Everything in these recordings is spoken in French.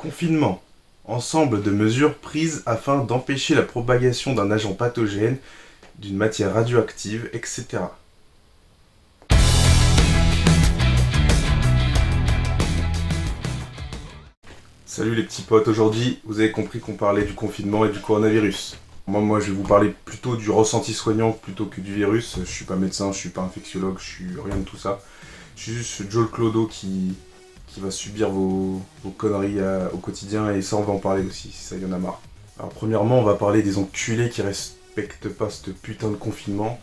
Confinement. Ensemble de mesures prises afin d'empêcher la propagation d'un agent pathogène, d'une matière radioactive, etc. Salut les petits potes, aujourd'hui vous avez compris qu'on parlait du confinement et du coronavirus. Moi je vais vous parler plutôt du ressenti soignant plutôt que du virus. Je suis pas médecin, je suis pas infectiologue, je suis rien de tout ça. Je suis juste Joe le Clodo qui va subir vos conneries au quotidien, et ça on va en parler aussi si ça y en a marre. Alors premièrement on va parler des enculés qui respectent pas ce putain de confinement,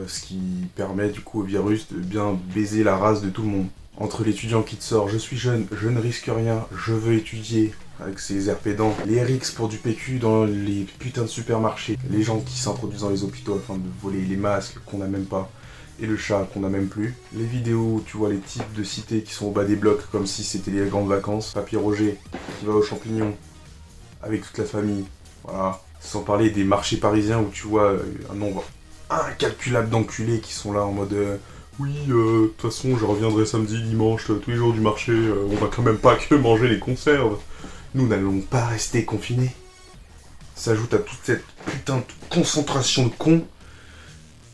ce qui permet du coup au virus de bien baiser la race de tout le monde. Entre l'étudiant qui te sort, je suis jeune, je ne risque rien, je veux étudier, avec ses airs pédants, les RX pour du PQ dans les putains de supermarchés, les gens qui s'introduisent dans les hôpitaux afin de voler les masques qu'on n'a même pas, et le chat qu'on n'a même plus, les vidéos où tu vois les types de cités qui sont au bas des blocs comme si c'était les grandes vacances, Papy Roger qui va aux champignons avec toute la famille, voilà. Sans parler des marchés parisiens où tu vois un nombre incalculable d'enculés qui sont là en mode oui, de toute façon, je reviendrai samedi, dimanche, tous les jours du marché, on va quand même pas que manger les conserves. Nous n'allons pas rester confinés. S'ajoute à toute cette putain de concentration de cons,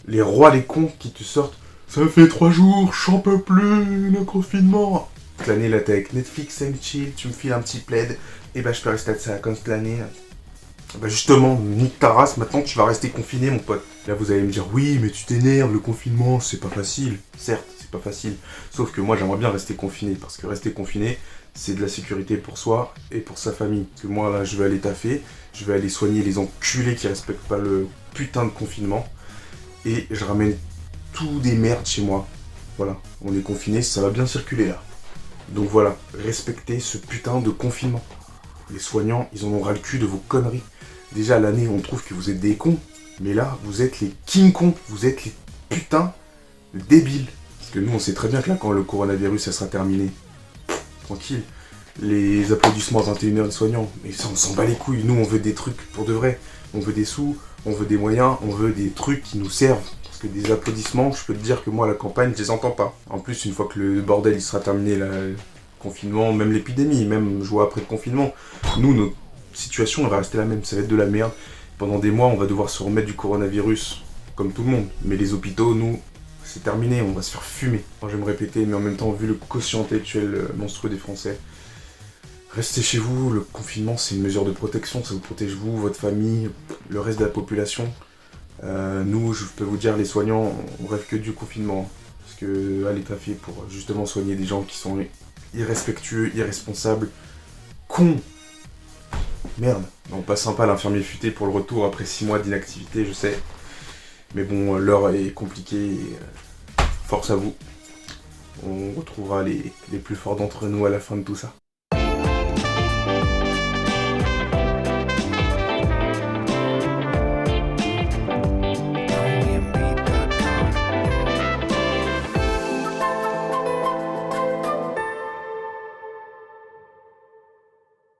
les rois des cons qui te sortent ça fait 3 jours, j'en peux plus, le confinement. Toute l'année là t'es avec Netflix and chill, tu me files un petit plaid, et bah je peux rester à ça comme toute l'année. Bah justement, nique ta race, maintenant tu vas rester confiné mon pote. Là vous allez me dire oui mais tu t'énerves, le confinement c'est pas facile. Certes c'est pas facile, sauf que moi j'aimerais bien rester confiné, parce que rester confiné c'est de la sécurité pour soi et pour sa famille. Parce que moi là je vais aller taffer, je vais aller soigner les enculés qui respectent pas le putain de confinement, et je ramène tout des merdes chez moi. Voilà, on est confiné, ça va bien circuler là. Donc voilà, respectez ce putain de confinement. Les soignants, ils en ont ras le cul de vos conneries. Déjà à l'année, on trouve que vous êtes des cons, mais là, vous êtes les King Kong, vous êtes les putains de débiles. Parce que nous, on sait très bien que là, quand le coronavirus, ça sera terminé, tranquille, les applaudissements à 21h des soignants, mais ça, on s'en bat les couilles. Nous, on veut des trucs pour de vrai. On veut des sous, on veut des moyens, on veut des trucs qui nous servent. Parce que des applaudissements, je peux te dire que moi, à la campagne, je les entends pas. En plus, une fois que le bordel, il sera terminé, là, le confinement, même l'épidémie, même je vois après le confinement, nous, notre situation, elle va rester la même. Ça va être de la merde. Pendant des mois, on va devoir se remettre du coronavirus, comme tout le monde. Mais les hôpitaux, nous, c'est terminé, on va se faire fumer. Je vais me répéter, mais en même temps, vu le quotient intellectuel monstrueux des Français, restez chez vous, le confinement c'est une mesure de protection, ça vous protège vous, votre famille, le reste de la population. Nous, je peux vous dire, les soignants, on rêve que du confinement. Parce que à l'État fait pour justement soigner des gens qui sont irrespectueux, irresponsables, cons. Merde. Non, pas sympa l'infirmier futé pour le retour après 6 mois d'inactivité, je sais. Mais bon, l'heure est compliquée et force à vous. On retrouvera les plus forts d'entre nous à la fin de tout ça.